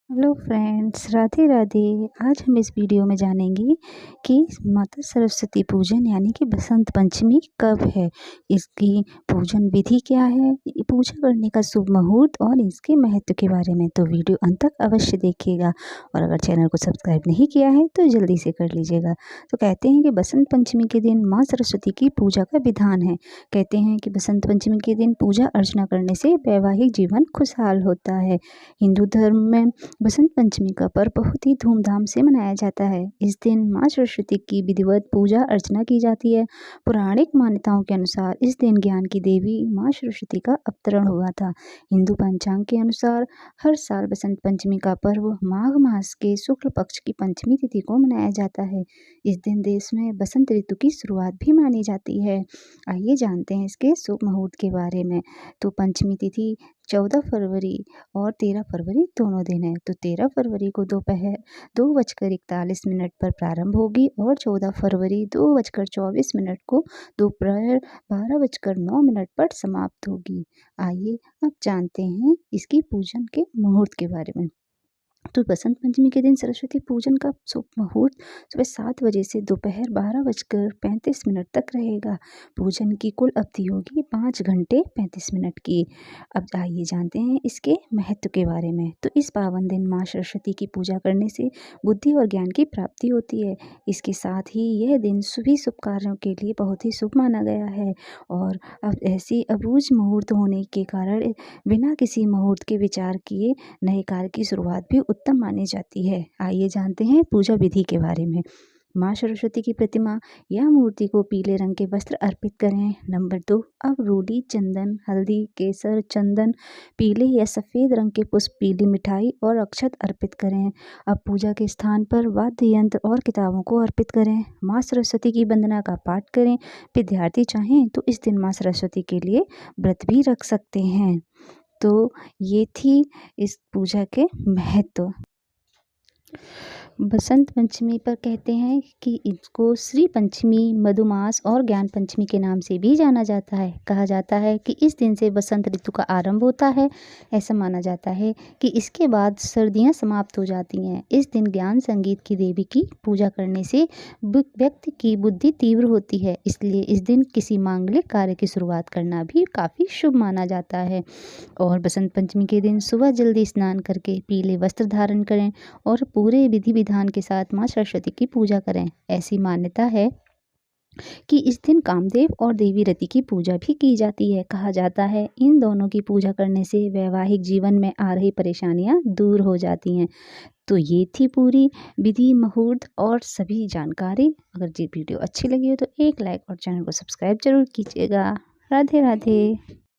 Hello friends, Radhe Radhe. आज हम इस वीडियो में जानेंगे कि माता सरस्वती पूजन यानी कि बसंत पंचमी कब है, इसकी पूजन विधि क्या है, पूजा करने का शुभ मुहूर्त और इसके महत्व के बारे में। तो वीडियो अंत तक अवश्य देखिएगा और अगर चैनल को सब्सक्राइब नहीं किया है तो जल्दी से कर लीजिएगा। तो कहते हैं कि बसंत पंचमी के दिन माँ सरस्वती की पूजा का विधान है। कहते हैं कि बसंत पंचमी के दिन पूजा अर्चना करने से वैवाहिक जीवन खुशहाल होता है। हिंदू धर्म में बसंत पंचमी का पर्व बहुत ही धूमधाम से मनाया जाता है। इस दिन माँ सरस्वती की विधिवत पूजा अर्चना की जाती है। पौराणिक मान्यताओं के अनुसार इस दिन ज्ञान की देवी माँ सरस्वती का अवतरण हुआ था। हिंदू पंचांग के अनुसार हर साल बसंत पंचमी का पर्व माघ मास के शुक्ल पक्ष की पंचमी तिथि को मनाया जाता है। इस दिन देश में बसंत ऋतु की शुरुआत भी मानी जाती है। आइए जानते हैं इसके शुभ मुहूर्त के बारे में। तो पंचमी तिथि 14 फरवरी और 13 फरवरी दोनों दिन है। तो 13 फरवरी को दोपहर 2:41 पर प्रारंभ होगी और 14 फरवरी 2:24 को दोपहर 12:09 पर समाप्त होगी। आइए अब जानते हैं इसकी पूजन के मुहूर्त के बारे में। तो बसंत पंचमी के दिन सरस्वती पूजन का शुभ मुहूर्त सुबह 7 बजे से दोपहर 12:35 तक रहेगा। पूजन की कुल अवधि होगी 5 घंटे 35 मिनट की। अब आइए जानते हैं इसके महत्व के बारे में। तो इस पावन दिन माँ सरस्वती की पूजा करने से बुद्धि और ज्ञान की प्राप्ति होती है। इसके साथ ही यह दिन सभी शुभ कार्यों के लिए बहुत ही शुभ माना गया है और अब ऐसी अबूझ मुहूर्त होने के कारण बिना किसी मुहूर्त के विचार किए नए कार्य की शुरुआत भी उत्तम मानी जाती है। आइए जानते हैं पूजा विधि के बारे में। माँ सरस्वती की प्रतिमा या मूर्ति को पीले रंग के वस्त्र अर्पित करें। नंबर 2, अब रोली, चंदन, हल्दी, केसर, चंदन, पीले या सफ़ेद रंग के पुष्प, पीली मिठाई और अक्षत अर्पित करें। अब पूजा के स्थान पर वाद्य यंत्र और किताबों को अर्पित करें। माँ सरस्वती की वंदना का पाठ करें। विद्यार्थी चाहें तो इस दिन माँ सरस्वती के लिए व्रत भी रख सकते हैं। तो ये थी इस पूजा के महत्व। बसंत पंचमी पर कहते हैं कि इसको श्री पंचमी, मधुमास और ज्ञान पंचमी के नाम से भी जाना जाता है। कहा जाता है कि इस दिन से बसंत ऋतु का आरंभ होता है। ऐसा माना जाता है कि इसके बाद सर्दियां समाप्त हो जाती हैं। इस दिन ज्ञान संगीत की देवी की पूजा करने से व्यक्ति की बुद्धि तीव्र होती है, इसलिए इस दिन किसी मांगलिक कार्य की शुरुआत करना भी काफ़ी शुभ माना जाता है। और बसंत पंचमी के दिन सुबह जल्दी स्नान करके पीले वस्त्र धारण करें और पूरे विधि विधान के साथ माँ सरस्वती की पूजा करें। ऐसी मान्यता है कि इस दिन कामदेव और देवी रति की पूजा भी की जाती है। कहा जाता है इन दोनों की पूजा करने से वैवाहिक जीवन में आ रही परेशानियां दूर हो जाती हैं। तो ये थी पूरी विधि, मुहूर्त और सभी जानकारी। अगर ये वीडियो अच्छी लगी हो तो एक लाइक और चैनल को सब्सक्राइब जरूर कीजिएगा। राधे राधे।